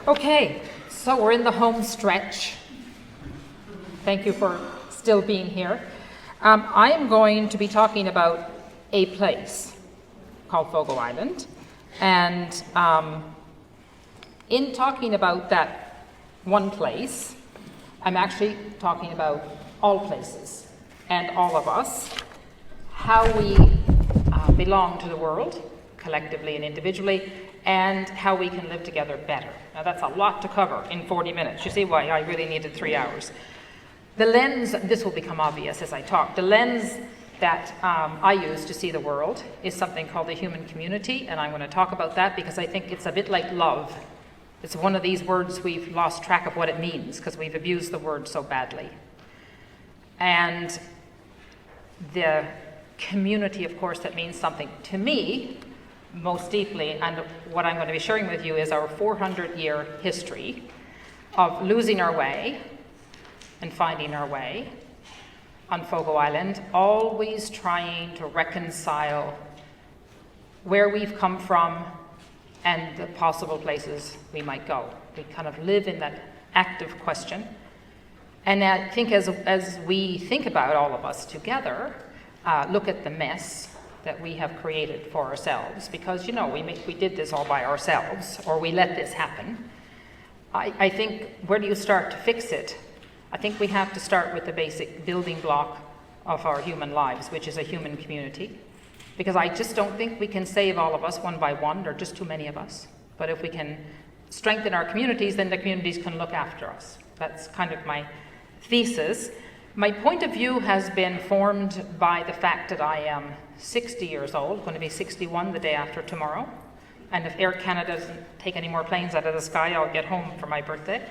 Okay, so we're in the home stretch. Thank you for still being here. I am going to be talking about a place called Fogo Island. And in talking about that one place, I'm actually talking about all places and all of us, how we belong to the world, collectively and individually, and how we can live together better. Now that's a lot to cover in 40 minutes. You see why I really needed 3 hours. The lens, this will become obvious as I talk, the lens that I use to see the world is something called the human community, and I'm going to talk about that because I think it's a bit like love. It's one of these words we've lost track of what it means because we've abused the word so badly. And the community, of course, that means something to me most deeply, and what I'm going to be sharing with you is our 400-year history of losing our way and finding our way on Fogo Island, always trying to reconcile where we've come from and the possible places we might go. We kind of live in that active question. And I think as we think about all of us together, look at the mess that we have created for ourselves, because we did this all by ourselves, or we let this happen. I think, where do you start to fix it? I think we have to start with the basic building block of our human lives, which is a human community, because I just don't think we can save all of us one by one. There are just too many of us. But if we can strengthen our communities, then the communities can look after us. That's kind of my thesis. My point of view has been formed by the fact that I am 60 years old, going to be 61 the day after tomorrow. And if Air Canada doesn't take any more planes out of the sky, I'll get home for my birthday.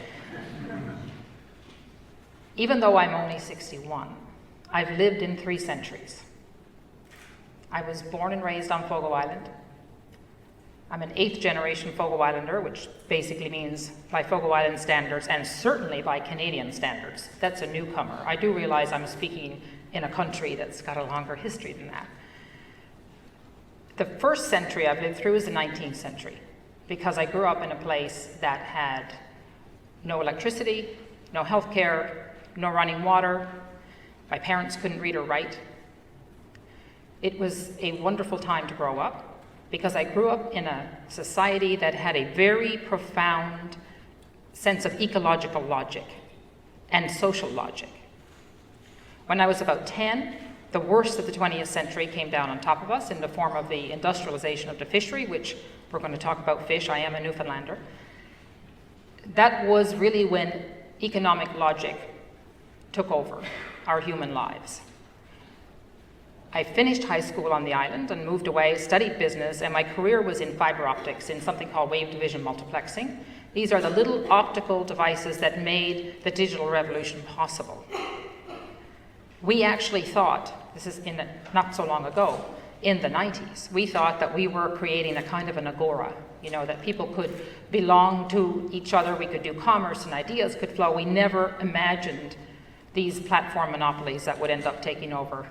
Even though I'm only 61, I've lived in 3 centuries. I was born and raised on Fogo Island. I'm an 8th generation Fogo Islander, which basically means by Fogo Island standards and certainly by Canadian standards. That's a newcomer. I do realize I'm speaking in a country that's got a longer history than that. The first century I've lived through is the 19th century, because I grew up in a place that had no electricity, no healthcare, no running water. My parents couldn't read or write. It was a wonderful time to grow up, because I grew up in a society that had a very profound sense of ecological logic and social logic. When I was about 10, the worst of the 20th century came down on top of us in the form of the industrialization of the fishery, which we're going to talk about fish. I am a Newfoundlander. That was really when economic logic took over our human lives. I finished high school on the island and moved away, studied business, and my career was in fiber optics in something called wave division multiplexing. These are the little optical devices that made the digital revolution possible. We actually thought, this is not so long ago, in the 90s, we thought that we were creating a kind of an agora, that people could belong to each other, we could do commerce and ideas could flow. We never imagined these platform monopolies that would end up taking over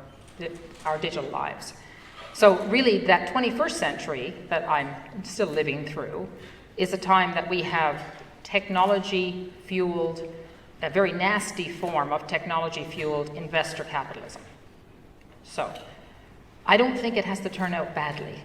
our digital lives. So really that 21st century that I'm still living through is a time that we have technology-fueled, a very nasty form of technology-fueled investor capitalism. So I don't think it has to turn out badly,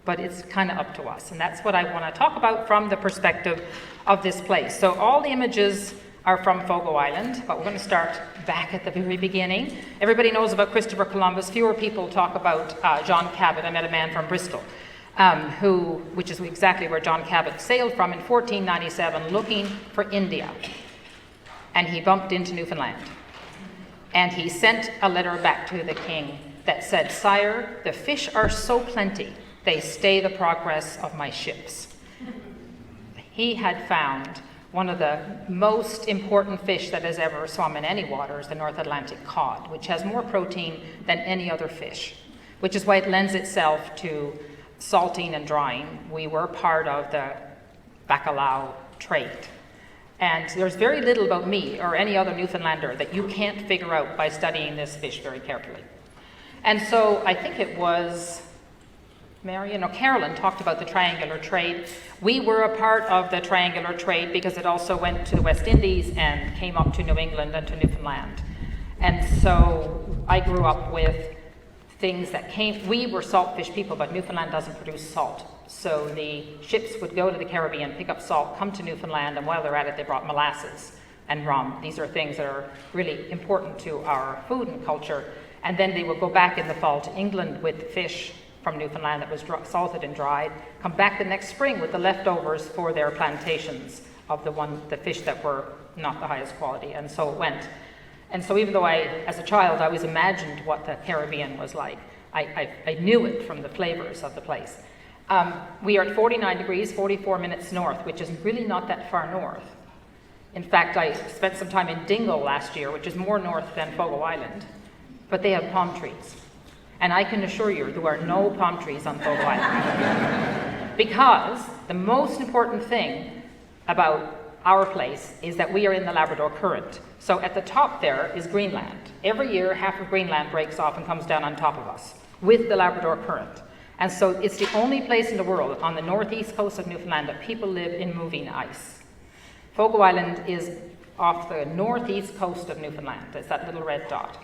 but it's kind of up to us. And that's what I want to talk about from the perspective of this place. So all the images are from Fogo Island, but we're going to start back at the very beginning. Everybody knows about Christopher Columbus. Fewer people talk about John Cabot. I met a man from Bristol, which is exactly where John Cabot sailed from in 1497, looking for India. And he bumped into Newfoundland. And he sent a letter back to the king that said, "Sire, the fish are so plenty, they stay the progress of my ships." He had found one of the most important fish that has ever swum in any water is the North Atlantic cod, which has more protein than any other fish, which is why it lends itself to salting and drying. We were part of the bacalao trade. And there's very little about me or any other Newfoundlander that you can't figure out by studying this fish very carefully. And so I think it was Carolyn talked about the triangular trade. We were a part of the triangular trade because it also went to the West Indies and came up to New England and to Newfoundland. And so I grew up with things that we were saltfish people, but Newfoundland doesn't produce salt. So the ships would go to the Caribbean, pick up salt, come to Newfoundland, and while they're at it, they brought molasses and rum. These are things that are really important to our food and culture. And then they would go back in the fall to England with fish from Newfoundland that was salted and dried, come back the next spring with the leftovers for their plantations of the fish that were not the highest quality, and so it went. And so even though as a child, I always imagined what the Caribbean was like, I knew it from the flavors of the place. We are at 49 degrees, 44 minutes north, which is really not that far north. In fact, I spent some time in Dingle last year, which is more north than Fogo Island, but they have palm trees. And I can assure you, there are no palm trees on Fogo Island. Because the most important thing about our place is that we are in the Labrador Current. So at the top there is Greenland. Every year, half of Greenland breaks off and comes down on top of us with the Labrador Current. And so it's the only place in the world on the northeast coast of Newfoundland that people live in moving ice. Fogo Island is off the northeast coast of Newfoundland. It's that little red dot.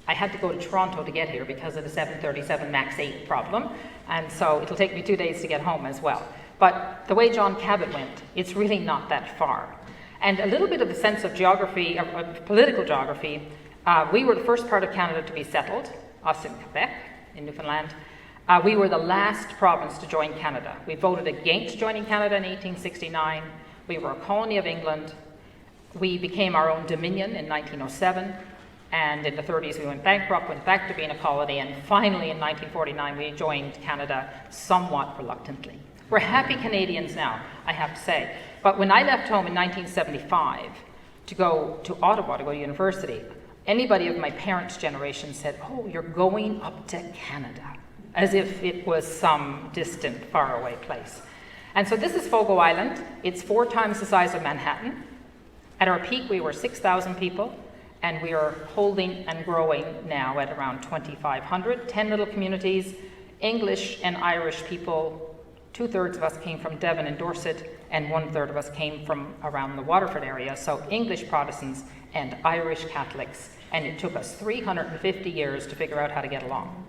I had to go to Toronto to get here because of the 737 MAX 8 problem, and so it'll take me 2 days to get home as well. But the way John Cabot went, it's really not that far. And a little bit of a sense of geography, of political geography, we were the first part of Canada to be settled, us in Quebec, in Newfoundland. We were the last province to join Canada. We voted against joining Canada in 1869. We were a colony of England. We became our own dominion in 1907. And in the 30s, we went bankrupt, went back to being a colony, and finally in 1949, we joined Canada somewhat reluctantly. We're happy Canadians now, I have to say. But when I left home in 1975 to go to Ottawa to go to university, anybody of my parents' generation said, "Oh, you're going up to Canada," as if it was some distant, faraway place. And so this is Fogo Island. It's 4 times the size of Manhattan. At our peak, we were 6,000 people. And we are holding and growing now at around 2,500, 10 little communities, English and Irish people. 2/3 of us came from Devon and Dorset, and 1/3 of us came from around the Waterford area. So English Protestants and Irish Catholics. And it took us 350 years to figure out how to get along.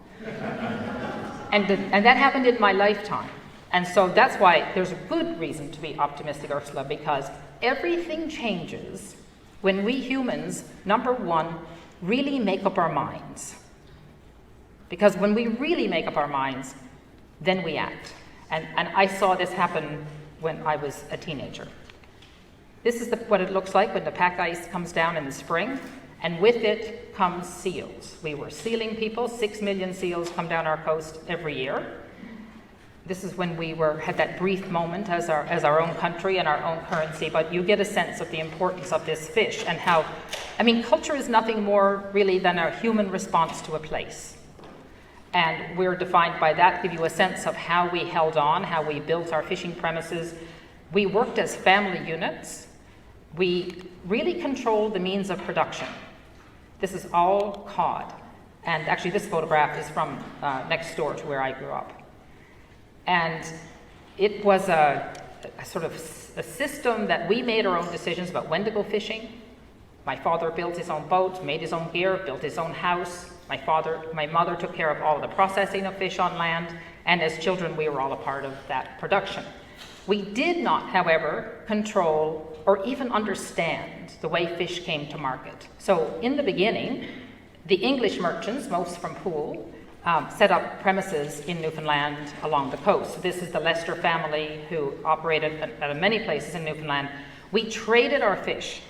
And that happened in my lifetime. And so that's why there's a good reason to be optimistic, Ursula, because everything changes when we humans, number one, really make up our minds. Because when we really make up our minds, then we act. And I saw this happen when I was a teenager. This is what it looks like when the pack ice comes down in the spring, and with it comes seals. We were sealing people. 6 million seals come down our coast every year. This is when we had that brief moment as our own country and our own currency, but you get a sense of the importance of this fish and how, culture is nothing more really than a human response to a place. And we're defined by that, give you a sense of how we held on, how we built our fishing premises. We worked as family units. We really controlled the means of production. This is all cod. And actually this photograph is from next door to where I grew up. And it was a sort of a system that we made our own decisions about when to go fishing. My father built his own boat, made his own gear, built his own house. My mother took care of all of the processing of fish on land, and as children we were all a part of that production. We did not, however, control or even understand the way fish came to market. So in the beginning, the English merchants, most from Poole, set up premises in Newfoundland along the coast. This is the Lester family who operated at many places in Newfoundland. We traded our fish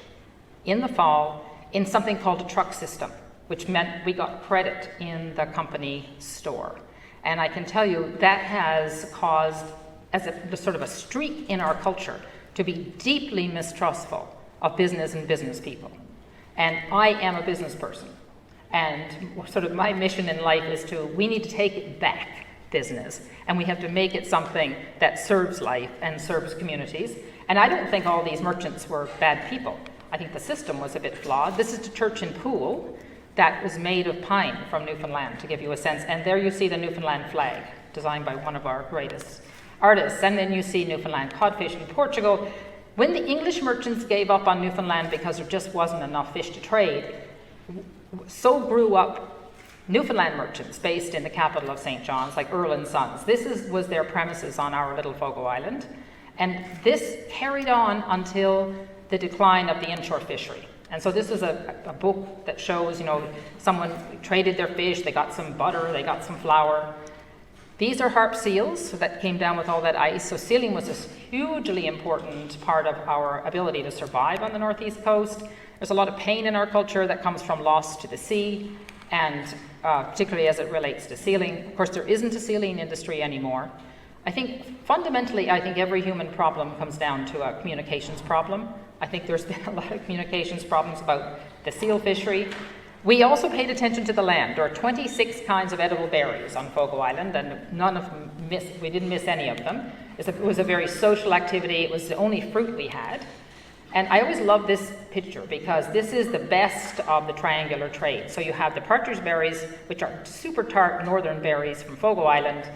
in the fall in something called a truck system, which meant we got credit in the company store. And I can tell you that has caused, as a sort of a streak in our culture, to be deeply mistrustful of business and business people. And I am a business person. And sort of my mission in life is we need to take it back, business, and we have to make it something that serves life and serves communities. And I don't think all these merchants were bad people. I think the system was a bit flawed. This is the church in Poole that was made of pine from Newfoundland, to give you a sense. And there you see the Newfoundland flag. designed by one of our greatest artists. And then you see Newfoundland codfish in Portugal. When the English merchants gave up on Newfoundland because there just wasn't enough fish to trade, so grew up Newfoundland merchants based in the capital of St. John's, like Earl and Sons. Was their premises on our little Fogo Island. And this carried on until the decline of the inshore fishery. And so this is a book that shows, someone traded their fish, they got some butter, they got some flour. These are harp seals that came down with all that ice. So sealing was a hugely important part of our ability to survive on the northeast coast. There's a lot of pain in our culture that comes from loss to the sea, and particularly as it relates to sealing. Of course, there isn't a sealing industry anymore. Fundamentally, I think every human problem comes down to a communications problem. I think there's been a lot of communications problems about the seal fishery. We also paid attention to the land. There are 26 kinds of edible berries on Fogo Island, and none of them we didn't miss any of them. It was a very social activity. It was the only fruit we had. And I always love this picture because this is the best of the triangular trade. So you have the partridge berries, which are super tart northern berries from Fogo Island,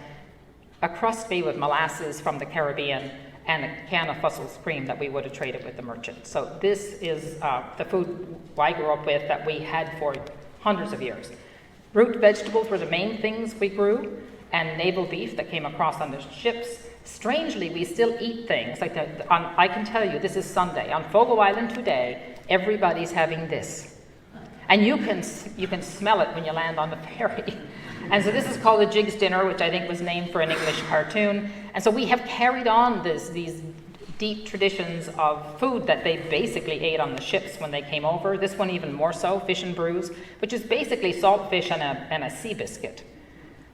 a crust made with molasses from the Caribbean, and a can of Fussell's cream that we would have traded with the merchant. So this is the food I grew up with that we had for hundreds of years. Root vegetables were the main things we grew, and navel beef that came across on the ships. Strangely, we still eat things like I can tell you, this is Sunday. On Fogo Island today, everybody's having this. And you can smell it when you land on the ferry. And so this is called a Jig's Dinner, which I think was named for an English cartoon. And so we have carried on these deep traditions of food that they basically ate on the ships when they came over. This one even more so, fish and brews, which is basically salt fish and a sea biscuit.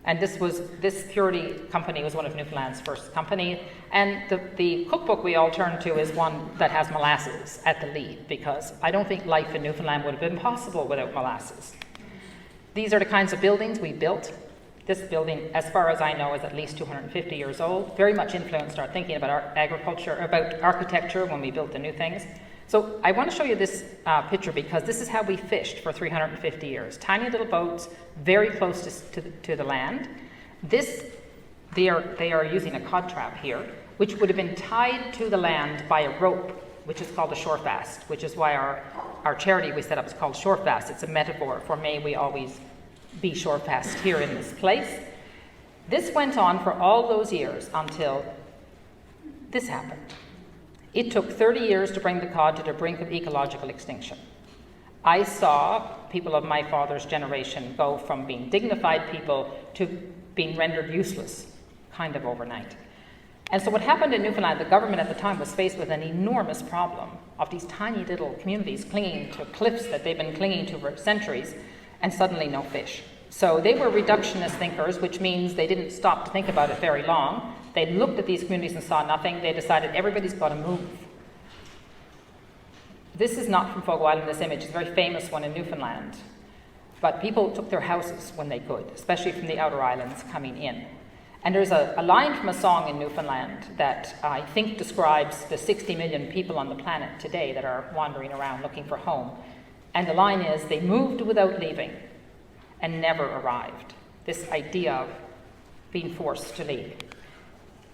And this purity company was one of Newfoundland's first company. And the cookbook we all turn to is one that has molasses at the lead, because I don't think life in Newfoundland would have been possible without molasses. These are the kinds of buildings we built. This building, as far as I know, is at least 250 years old. Very much influenced our thinking about our agriculture, about architecture when we built the new things. So I want to show you this picture because this is how we fished for 350 years. Tiny little boats, very close to the land. They are using a cod trap here, which would have been tied to the land by a rope, which is called a Shorefast, which is why our charity we set up is called Shorefast. It's a metaphor for may we always be Shorefast here in this place. This went on for all those years until this happened. It took 30 years to bring the cod to the brink of ecological extinction. I saw people of my father's generation go from being dignified people to being rendered useless, kind of overnight. And so what happened in Newfoundland, the government at the time was faced with an enormous problem of these tiny little communities clinging to cliffs that they've been clinging to for centuries, and suddenly no fish. So they were reductionist thinkers, which means they didn't stop to think about it very long. They looked at these communities and saw nothing. They decided everybody's got to move. This is not from Fogo Island, this image. It's a very famous one in Newfoundland. But people took their houses when they could, especially from the outer islands coming in. And there's a line from a song in Newfoundland that I think describes the 60 million people on the planet today that are wandering around looking for home. And the line is, they moved without leaving and never arrived. This idea of being forced to leave.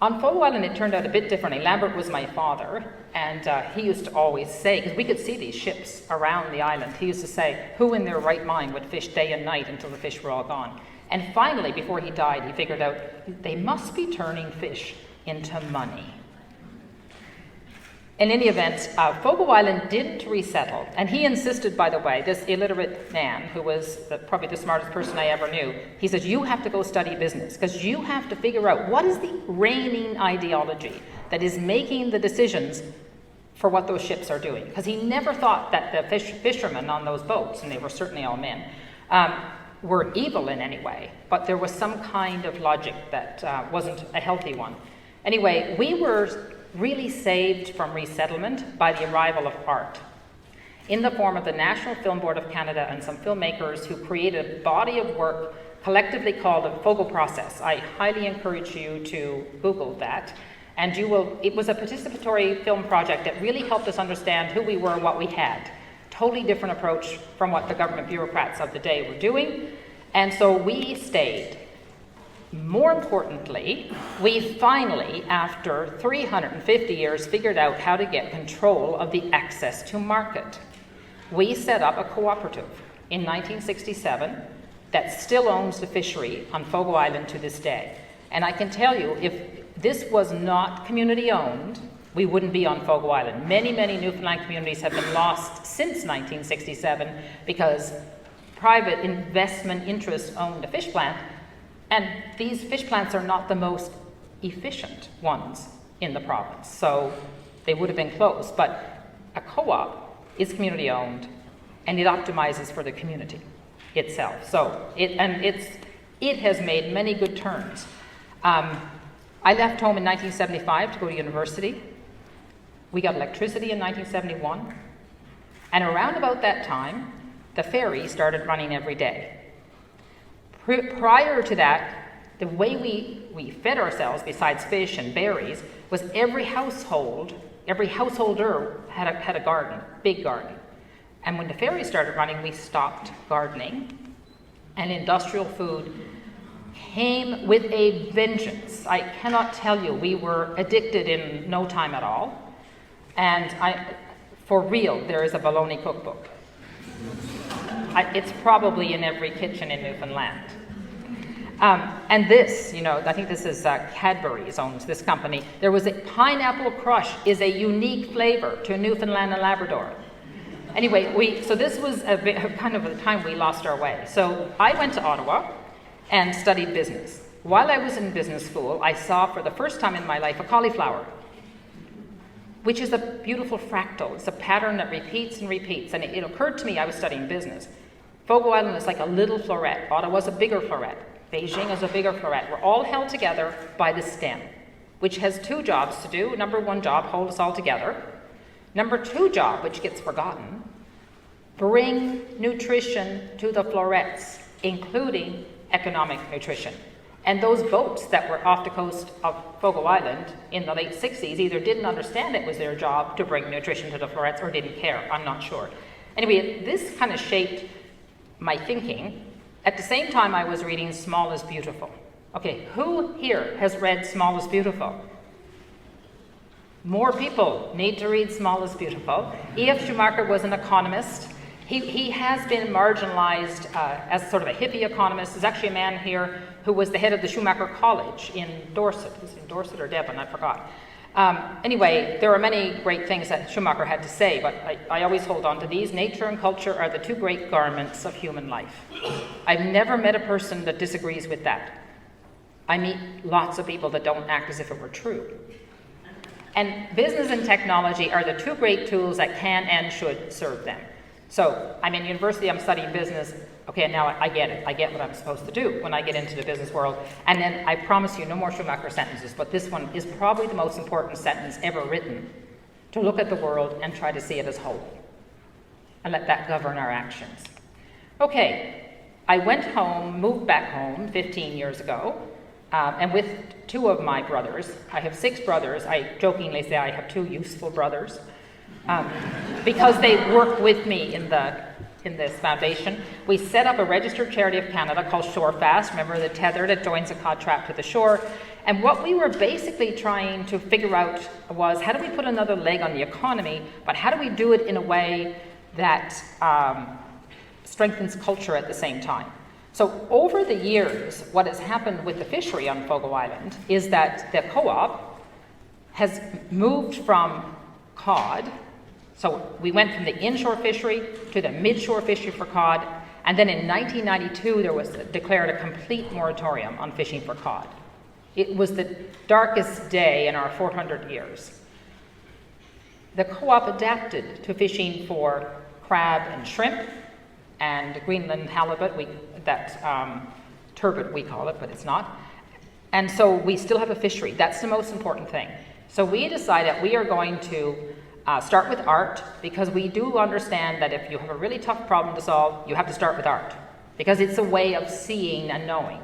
On Fogo Island, it turned out a bit differently. Lambert was my father, and he used to always say, because we could see these ships around the island, he used to say, who in their right mind would fish day and night until the fish were all gone? And finally, before he died, he figured out they must be turning fish into money. In any event, Fogo Island didn't resettle, and he insisted, by the way, this illiterate man, who was probably the smartest person I ever knew, he said, you have to go study business, because you have to figure out what is the reigning ideology that is making the decisions for what those ships are doing. Because he never thought that the fishermen on those boats, and they were certainly all men, were evil in any way, but there was some kind of logic that wasn't a healthy one. Anyway, we were really saved from resettlement by the arrival of art in the form of the National Film Board of Canada and some filmmakers who created a body of work collectively called the Fogo Process. I highly encourage you to Google that. And it was a participatory film project that really helped us understand who we were, what we had. Totally different approach from what the government bureaucrats of the day were doing. And so we stayed. more importantly, we finally, after 350 years, figured out how to get control of the access to market. We set up a cooperative in 1967 that still owns the fishery on Fogo Island to this day. And I can tell you, if this was not community owned, we wouldn't be on Fogo Island. Many, many Newfoundland communities have been lost since 1967 because private investment interests owned a fish plant, and these fish plants are not the most efficient ones in the province, so they would have been closed. But a co-op is community owned, and it optimizes for the community itself. So it has made many good turns. I left home in 1975 to go to university. We got electricity in 1971, and around about that time, the ferry started running every day. Prior to that, the way we fed ourselves, besides fish and berries, was every householder had a garden, big garden. And when the ferry started running, we stopped gardening, and industrial food came with a vengeance. I cannot tell you, we were addicted in no time at all. And for real, there is a bologna cookbook. It's probably in every kitchen in Newfoundland. And this, I think this is Cadbury's owns this company. There was a Pineapple Crush is a unique flavor to Newfoundland and Labrador. Anyway, so this was kind of the time we lost our way. So I went to Ottawa and studied business. While I was in business school, I saw for the first time in my life a cauliflower, which is a beautiful fractal. It's a pattern that repeats and repeats. And it occurred to me, I was studying business. Fogo Island is like a little floret. Ottawa's a bigger floret. Beijing is a bigger floret. We're all held together by the stem, which has two jobs to do. Number one job, hold us all together. Number two job, which gets forgotten, bring nutrition to the florets, including economic nutrition. And those boats that were off the coast of Fogo Island in the late 60s either didn't understand it was their job to bring nutrition to the florets or didn't care. I'm not sure. Anyway, this kind of shaped my thinking. At the same time, I was reading Small is Beautiful. Okay, who here has read Small is Beautiful? More people need to read Small is Beautiful. E.F. Schumacher was an economist. He has been marginalized as sort of a hippie economist. There's actually a man here who was the head of the Schumacher College in Dorset. Was it in Dorset or Devon? I forgot. Anyway, there are many great things that Schumacher had to say, but I always hold on to these. Nature and culture are the two great garments of human life. I've never met a person that disagrees with that. I meet lots of people that don't act as if it were true. And business and technology are the two great tools that can and should serve them. So I'm in university, I'm studying business. Okay, now I get it. I get what I'm supposed to do when I get into the business world. And then I promise you no more Schumacher sentences, but this one is probably the most important sentence ever written, to look at the world and try to see it as whole and let that govern our actions. Okay, I went home, moved back home 15 years ago, and with two of my brothers. I have 6 brothers. I jokingly say I have 2 useful brothers. Because they work with me in this foundation. We set up a registered charity of Canada called Shorefast. Remember the tether that joins a cod trap to the shore? And what we were basically trying to figure out was, how do we put another leg on the economy, but how do we do it in a way that strengthens culture at the same time? So over the years, what has happened with the fishery on Fogo Island is that the co-op has moved from cod. So we went from the inshore fishery to the midshore fishery for cod, and then in 1992 there was declared a complete moratorium on fishing for cod. It was the darkest day in our 400 years. The co-op adapted to fishing for crab and shrimp and Greenland halibut, turbot we call it, but it's not. And so we still have a fishery. That's the most important thing. So we decided we are going to start with art, because we do understand that if you have a really tough problem to solve, you have to start with art, because it's a way of seeing and knowing.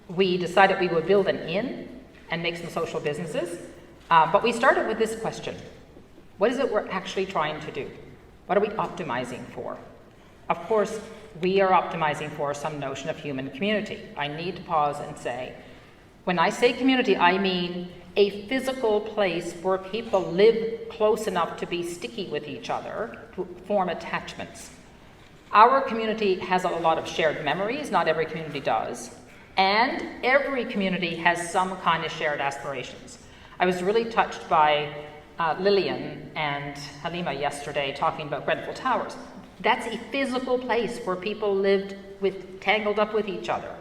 We decided we would build an inn and make some social businesses, but we started with this question. What is it we're actually trying to do? What are we optimizing for? Of course, we are optimizing for some notion of human community. I need to pause and say, when I say community, I mean a physical place where people live close enough to be sticky with each other, to form attachments. Our community has a lot of shared memories, not every community does, and every community has some kind of shared aspirations. I was really touched by Lillian and Halima yesterday talking about Grenfell Towers. That's a physical place where people lived tangled up with each other.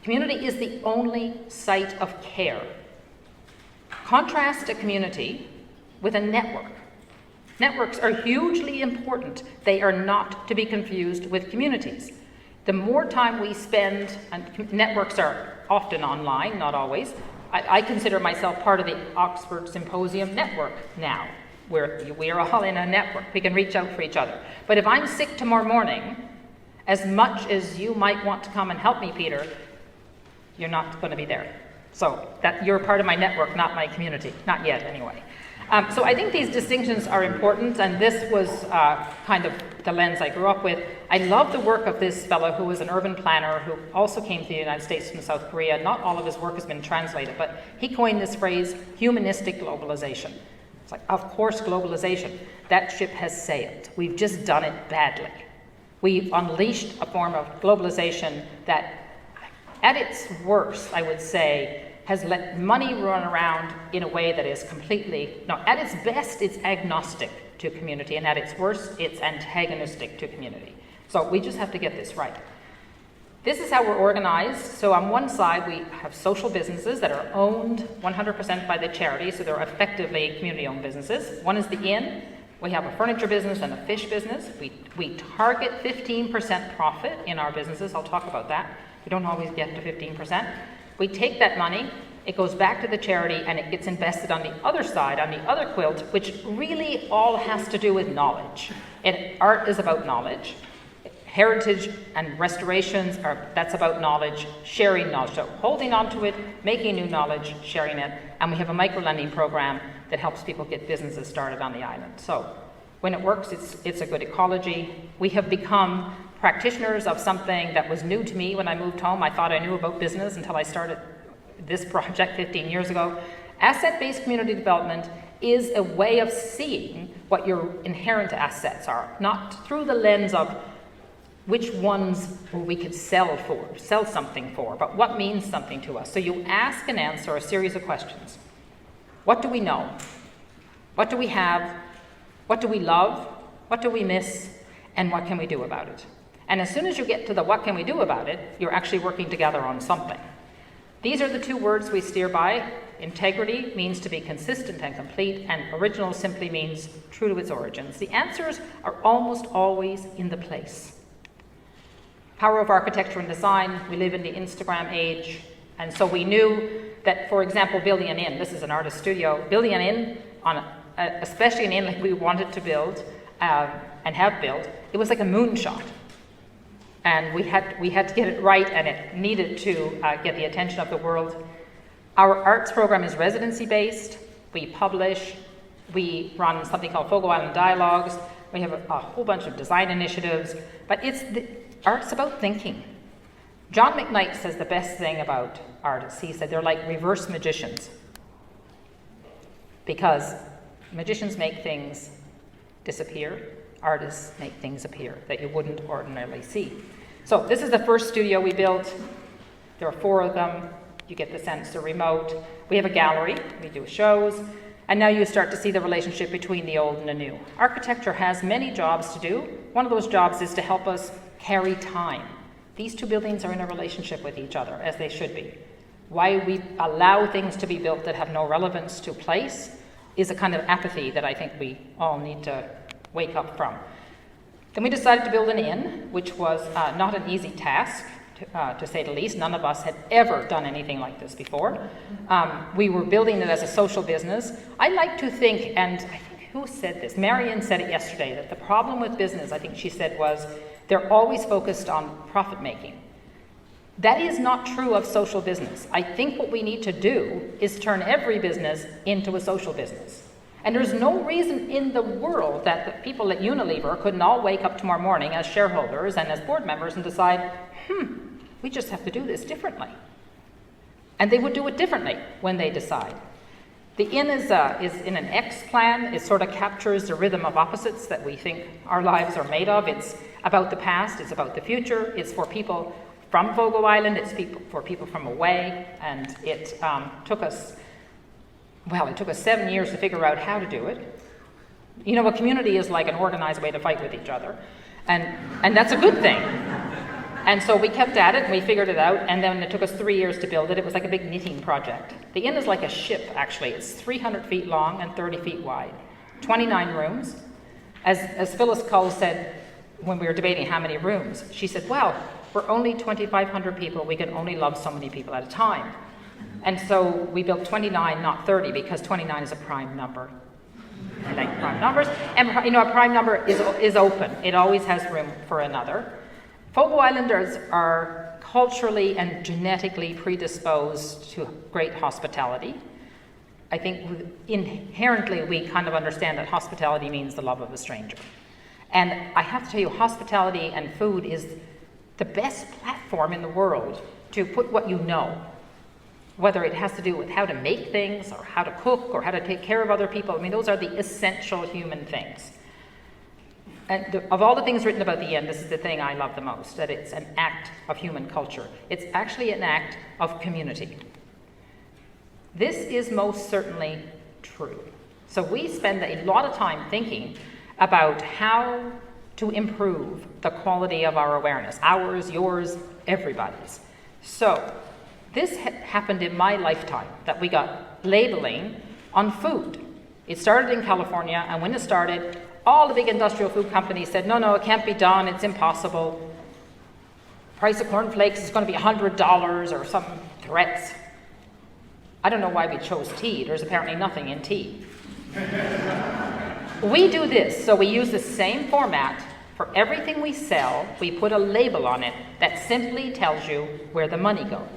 Community is the only site of care. Contrast a community with a network. Networks are hugely important. They are not to be confused with communities. The more time we spend, and networks are often online, not always. I consider myself part of the Oxford Symposium network now, where we are all in a network. We can reach out for each other. But if I'm sick tomorrow morning, as much as you might want to come and help me, Peter, you're not going to be there. So that you're part of my network, not my community. Not yet, anyway. So I think these distinctions are important, and this was kind of the lens I grew up with. I love the work of this fellow who was an urban planner who also came to the United States from South Korea. Not all of his work has been translated, but he coined this phrase, humanistic globalization. It's like, of course, globalization. That ship has sailed. We've just done it badly. We've unleashed a form of globalization that, at its worst, I would say, has let money run around in a way that is completely, no, at its best, it's agnostic to community, and at its worst, it's antagonistic to community. So we just have to get this right. This is how we're organized. So on one side, we have social businesses that are owned 100% by the charity, so they're effectively community-owned businesses. One is the inn. We have a furniture business and a fish business. We target 15% profit in our businesses. I'll talk about that. We don't always get to 15%. We take that money, it goes back to the charity, and it gets invested on the other side, on the other quilt, which really all has to do with knowledge. And art is about knowledge. Heritage and restorations that's about knowledge, sharing knowledge. So holding on to it, making new knowledge, sharing it. And we have a micro-lending program that helps people get businesses started on the island. So when it works, it's a good ecology. We have become practitioners of something that was new to me when I moved home. I thought I knew about business until I started this project 15 years ago. Asset-based community development is a way of seeing what your inherent assets are, not through the lens of which ones we could sell something for, but what means something to us. So you ask and answer a series of questions. What do we know? What do we have? What do we love? What do we miss? And what can we do about it? And as soon as you get to the what can we do about it, you're actually working together on something. These are the two words we steer by. Integrity means to be consistent and complete, and original simply means true to its origins. The answers are almost always in the place. Power of architecture and design. We live in the Instagram age, and so we knew that, for example, building an inn, this is an artist studio, building an inn, especially an inn like we wanted to build and have built, it was like a moonshot. And we had to get it right, and it needed to get the attention of the world. Our arts program is residency-based. We publish. We run something called Fogo Island Dialogues. We have a whole bunch of design initiatives. But art's about thinking. John McKnight says the best thing about artists. He said they're like reverse magicians. Because magicians make things disappear. Artists make things appear that you wouldn't ordinarily see. So this is the first studio we built. There are 4 of them. You get the sense they're remote. We have a gallery. We do shows. And now you start to see the relationship between the old and the new. Architecture has many jobs to do. One of those jobs is to help us carry time. These 2 buildings are in a relationship with each other, as they should be. Why we allow things to be built that have no relevance to place is a kind of apathy that I think we all need to wake up from. Then we decided to build an inn, which was not an easy task, to say the least. None of us had ever done anything like this before. We were building it as a social business. I like to think, and I think who said this? Marion said it yesterday, that the problem with business, I think she said, was they're always focused on profit making. That is not true of social business. I think what we need to do is turn every business into a social business. And there's no reason in the world that the people at Unilever couldn't all wake up tomorrow morning as shareholders and as board members and decide, we just have to do this differently. And they would do it differently when they decide. The inn is in an X plan. It sort of captures the rhythm of opposites that we think our lives are made of. It's about the past, it's about the future, it's for people from Fogo Island, it's for people from away, and it took us 7 years to figure out how to do it. You know, a community is like an organized way to fight with each other, and that's a good thing. And so we kept at it, and we figured it out, and then it took us 3 years to build it. It was like a big knitting project. The inn is like a ship, actually. It's 300 feet long and 30 feet wide, 29 rooms. As Phyllis Cole said when we were debating how many rooms, she said, well, we're only 2,500 people. We can only love so many people at a time. And so we built 29, not 30, because 29 is a prime number. I like prime numbers. And, you know, a prime number is open. It always has room for another. Fogo Islanders are culturally and genetically predisposed to great hospitality. I think inherently we kind of understand that hospitality means the love of a stranger. And I have to tell you, hospitality and food is the best platform in the world to put what you know, whether it has to do with how to make things or how to cook or how to take care of other people. I mean, those are the essential human things. And of all the things written about the inn, this is the thing I love the most, that it's an act of human culture. It's actually an act of community. This is most certainly true. So we spend a lot of time thinking about how to improve the quality of our awareness, ours, yours, everybody's. So this happened in my lifetime, that we got labeling on food. It started in California, and when it started, all the big industrial food companies said, no, it can't be done, it's impossible. Price of cornflakes is going to be $100 or some threats. I don't know why we chose tea. There's apparently nothing in tea. We do this, so we use the same format for everything we sell. We put a label on it that simply tells you where the money goes.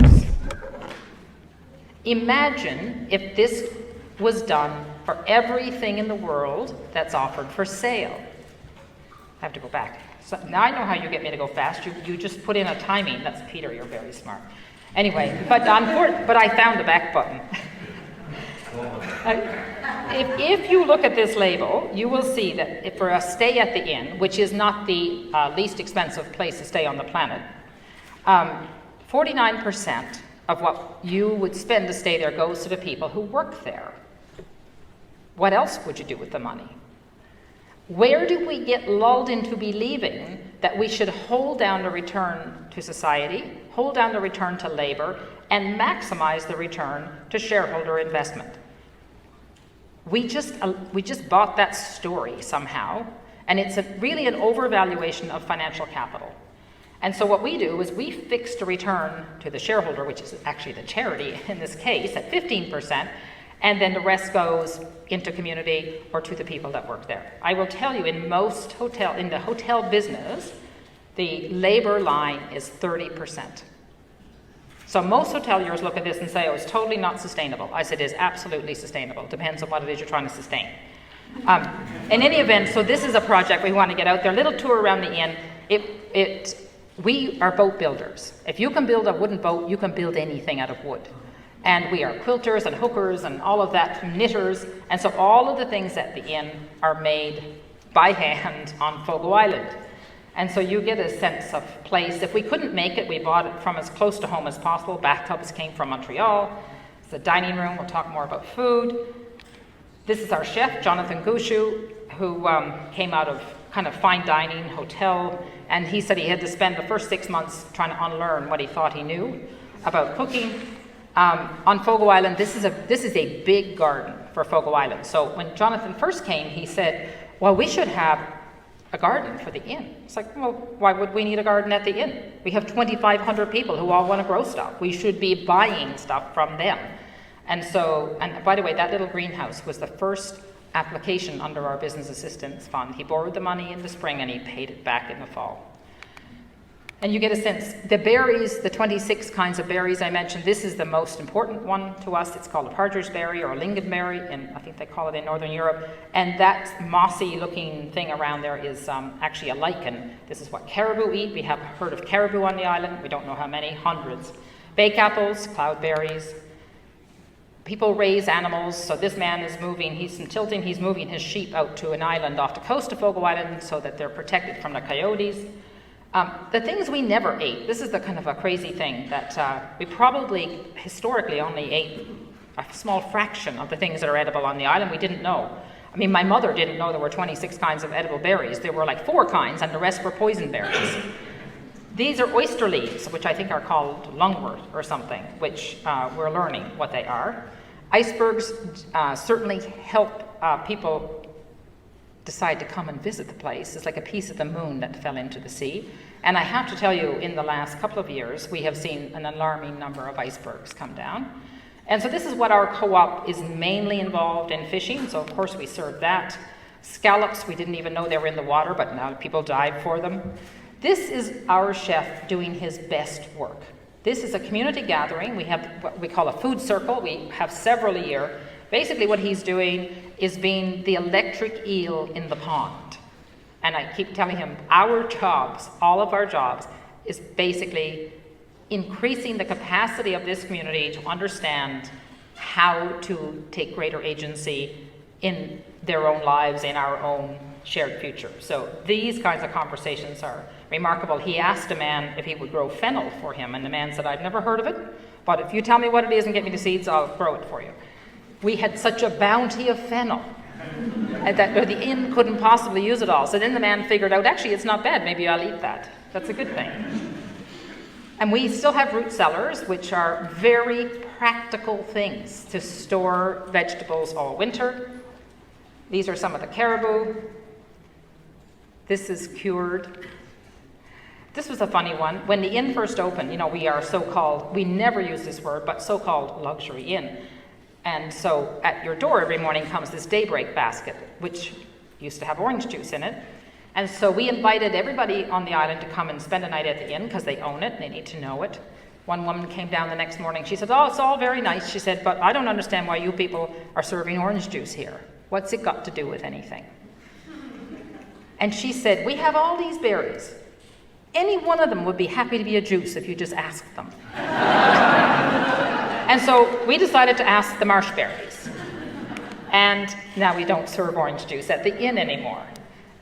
Imagine if this was done for everything in the world that's offered for sale. I have to go back. So now I know how you get me to go fast. You just put in a timing. That's Peter, you're very smart. Anyway, but I found the back button. If you look at this label, you will see that if for a stay at the inn, which is not the least expensive place to stay on the planet, 49% of what you would spend to stay there goes to the people who work there. What else would you do with the money? Where do we get lulled into believing that we should hold down the return to society, hold down the return to labor, and maximize the return to shareholder investment? We just bought that story somehow, and it's really an overvaluation of financial capital. And so what we do is we fix the return to the shareholder, which is actually the charity in this case, at 15%, and then the rest goes into community or to the people that work there. I will tell you, in the hotel business, the labor line is 30%. So most hoteliers look at this and say, oh, it's totally not sustainable. I said, it is absolutely sustainable. Depends on what it is you're trying to sustain. In any event, so this is a project we want to get out there. A little tour around the inn. We are boat builders. If you can build a wooden boat, you can build anything out of wood. And we are quilters and hookers and all of that, knitters. And so all of the things at the inn are made by hand on Fogo Island. And so you get a sense of place. If we couldn't make it, we bought it from as close to home as possible. Bathtubs came from Montreal. It's a dining room. We'll talk more about food. This is our chef, Jonathan Khushu, who came out of kind of fine dining, hotel, and he said he had to spend the first 6 months trying to unlearn what he thought he knew about cooking. On Fogo Island, this is a big garden for Fogo Island. So when Jonathan first came, he said, well, we should have a garden for the inn. It's like, well, why would we need a garden at the inn? We have 2,500 people who all want to grow stuff. We should be buying stuff from them. And by the way, that little greenhouse was the first application under our business assistance fund. He borrowed the money in the spring and he paid it back in the fall. And you get a sense, the berries, the 26 kinds of berries I mentioned, this is the most important one to us. It's called a partridge berry or a lingonberry, and I think they call it in Northern Europe. And that mossy looking thing around there is actually a lichen. This is what caribou eat. We have heard of caribou on the island. We don't know how many, hundreds. Bake apples, cloudberries. People raise animals, so this man is moving, he's from Tilting, he's moving his sheep out to an island off the coast of Fogo Island so that they're protected from the coyotes. The things we never ate, this is the kind of a crazy thing that we probably historically only ate a small fraction of the things that are edible on the island. We didn't know. I mean, my mother didn't know there were 26 kinds of edible berries. There were like 4 kinds and the rest were poison berries. These are oyster leaves, which I think are called lungwort or something, which we're learning what they are. Icebergs certainly help people decide to come and visit the place. It's like a piece of the moon that fell into the sea. And I have to tell you, in the last couple of years, we have seen an alarming number of icebergs come down. And so this is what our co-op is mainly involved in fishing. So of course we serve that. Scallops, we didn't even know they were in the water, but now people dive for them. This is our chef doing his best work. This is a community gathering. We have what we call a food circle. We have several a year. Basically what he's doing is being the electric eel in the pond. And I keep telling him our jobs, all of our jobs, is basically increasing the capacity of this community to understand how to take greater agency in their own lives, in our own shared future. So these kinds of conversations are remarkable. He asked a man if he would grow fennel for him, and the man said, I've never heard of it, but if you tell me what it is and get me the seeds, I'll grow it for you. We had such a bounty of fennel that the inn couldn't possibly use it all. So then the man figured out, actually, it's not bad. Maybe I'll eat that. That's a good thing. And we still have root cellars, which are very practical things to store vegetables all winter. These are some of the caribou. This is cured. This was a funny one. When the inn first opened, we are so-called, we never use this word, but so-called luxury inn. And so at your door every morning comes this daybreak basket, which used to have orange juice in it. And so we invited everybody on the island to come and spend a night at the inn because they own it and they need to know it. One woman came down the next morning. She said, oh, it's all very nice. She said, but I don't understand why you people are serving orange juice here. What's it got to do with anything? And she said, we have all these berries. Any one of them would be happy to be a juice if you just asked them. And so we decided to ask the Marsh Berries. And now we don't serve orange juice at the inn anymore.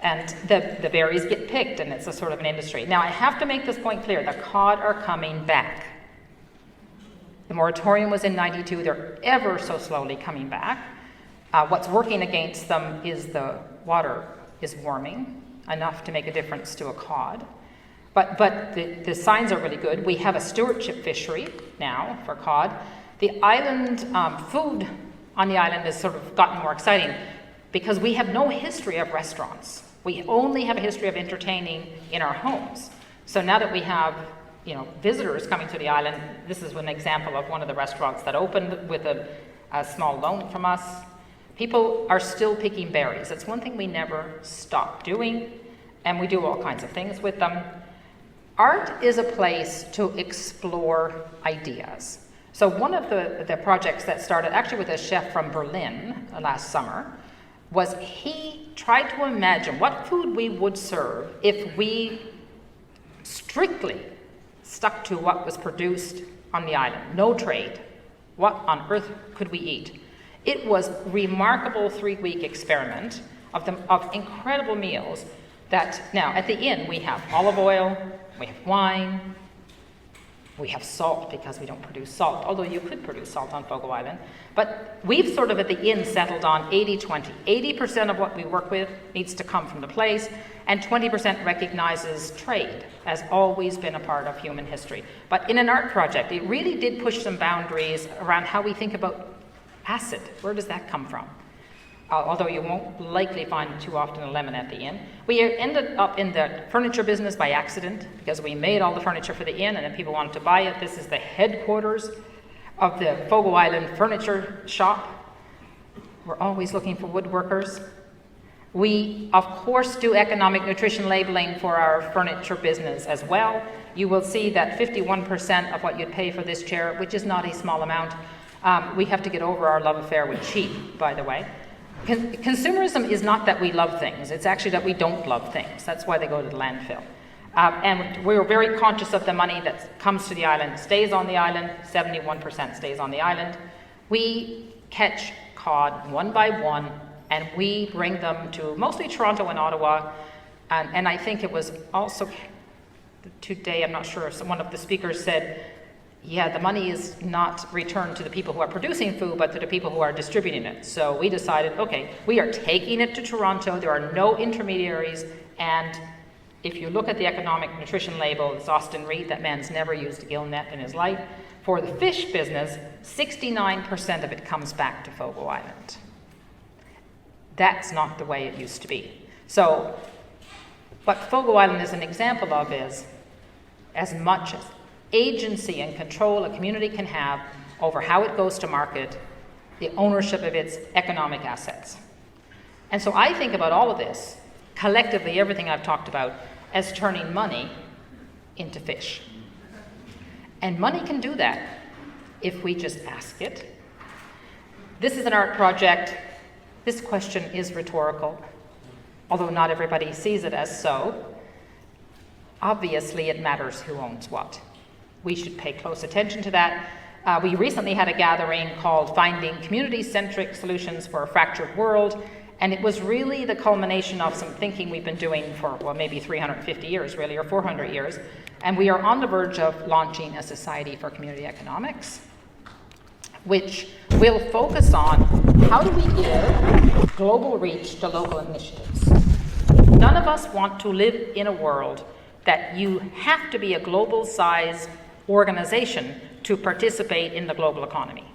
And the berries get picked, and it's a sort of an industry. Now I have to make this point clear, the cod are coming back. The moratorium was in '92, they're ever so slowly coming back. What's working against them is the water is warming enough to make a difference to a cod. But the signs are really good. We have a stewardship fishery now for cod. The island food on the island has sort of gotten more exciting because we have no history of restaurants. We only have a history of entertaining in our homes. So now that we have visitors coming to the island, this is an example of one of the restaurants that opened with a small loan from us. People are still picking berries. It's one thing we never stop doing, and we do all kinds of things with them. Art is a place to explore ideas. So one of the projects that started actually with a chef from Berlin last summer was he tried to imagine what food we would serve if we strictly stuck to what was produced on the island, no trade. What on earth could we eat? It was a remarkable 3-week experiment of incredible meals that now at the inn we have olive oil, we have wine, we have salt because we don't produce salt, although you could produce salt on Fogo Island. But we've sort of at the inn settled on 80-20. 80% of what we work with needs to come from the place, and 20% recognizes trade as always been a part of human history. But in an art project, it really did push some boundaries around how we think about acid. Where does that come from? Although you won't likely find too often a lemon at the inn. We ended up in the furniture business by accident because we made all the furniture for the inn and then people wanted to buy it. This is the headquarters of the Fogo Island furniture shop. We're always looking for woodworkers. We, of course, do economic nutrition labeling for our furniture business as well. You will see that 51% of what you'd pay for this chair, which is not a small amount, we have to get over our love affair with cheap, by the way. Consumerism is not that we love things, it's actually that we don't love things. That's why they go to the landfill. And we're very conscious of the money that comes to the island, stays on the island, 71% stays on the island. We catch cod one by one, and we bring them to mostly Toronto and Ottawa. And I think it was also today, I'm not sure, if one of the speakers said, yeah, the money is not returned to the people who are producing food, but to the people who are distributing it. So we decided, okay, we are taking it to Toronto. There are no intermediaries. And if you look at the economic nutrition label, it's Austin Reed, that man's never used a gill net in his life. For the fish business, 69% of it comes back to Fogo Island. That's not the way it used to be. So what Fogo Island is an example of is as much as agency and control a community can have over how it goes to market, the ownership of its economic assets. And so I think about all of this, collectively everything I've talked about, as turning money into fish. And money can do that if we just ask it. This is an art project. This question is rhetorical, although not everybody sees it as so. Obviously, it matters who owns what. We should pay close attention to that. We recently had a gathering called Finding Community-Centric Solutions for a Fractured World, and it was really the culmination of some thinking we've been doing for, well, maybe 350 years, really, or 400 years. And we are on the verge of launching a Society for Community Economics, which will focus on how do we give global reach to local initiatives. None of us want to live in a world that you have to be a global-sized organization to participate in the global economy.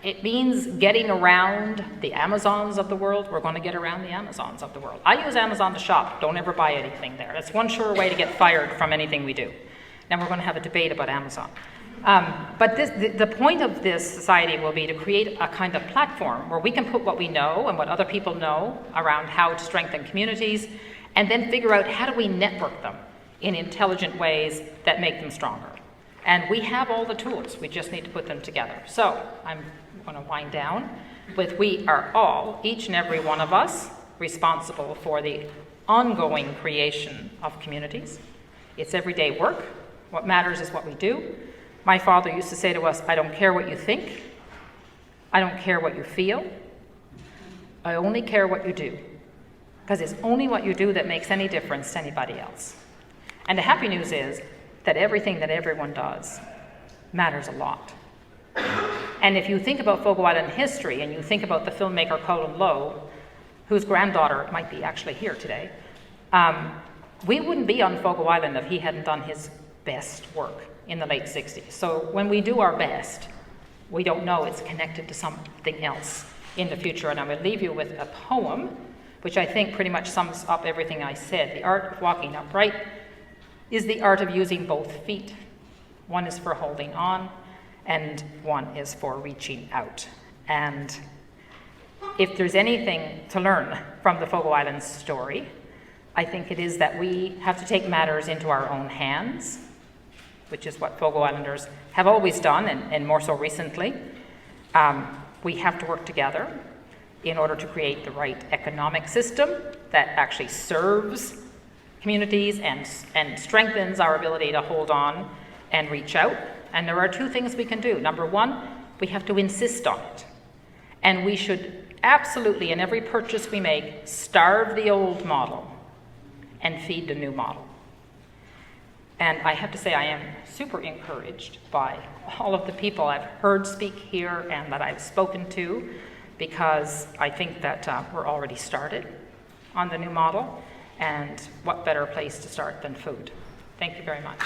It means getting around the Amazons of the world. We're going to get around the Amazons of the world. I use Amazon to shop. Don't ever buy anything there. That's one sure way to get fired from anything we do. Then we're going to have a debate about Amazon. But the point of this society will be to create a kind of platform where we can put what we know and what other people know around how to strengthen communities, and then figure out how do we network them in intelligent ways that make them stronger. And we have all the tools, we just need to put them together. So I'm going to wind down with we are all, each and every one of us, responsible for the ongoing creation of communities. It's everyday work. What matters is what we do. My father used to say to us, I don't care what you think, I don't care what you feel, I only care what you do. Because it's only what you do that makes any difference to anybody else. And the happy news is that everything that everyone does matters a lot. And if you think about Fogo Island history, and you think about the filmmaker Colin Lowe, whose granddaughter might be actually here today, we wouldn't be on Fogo Island if he hadn't done his best work in the late 60s. So when we do our best, we don't know it's connected to something else in the future. And I would leave you with a poem, which I think pretty much sums up everything I said. The art of walking upright is the art of using both feet. One is for holding on, and one is for reaching out. And if there's anything to learn from the Fogo Islands story, I think it is that we have to take matters into our own hands, which is what Fogo Islanders have always done, and more so recently. We have to work together in order to create the right economic system that actually serves communities and strengthens our ability to hold on and reach out. And there are two things we can do. Number one, we have to insist on it. And we should absolutely, in every purchase we make, starve the old model and feed the new model. And I have to say I am super encouraged by all of the people I've heard speak here and that I've spoken to, because I think that we're already started on the new model, and what better place to start than food. Thank you very much.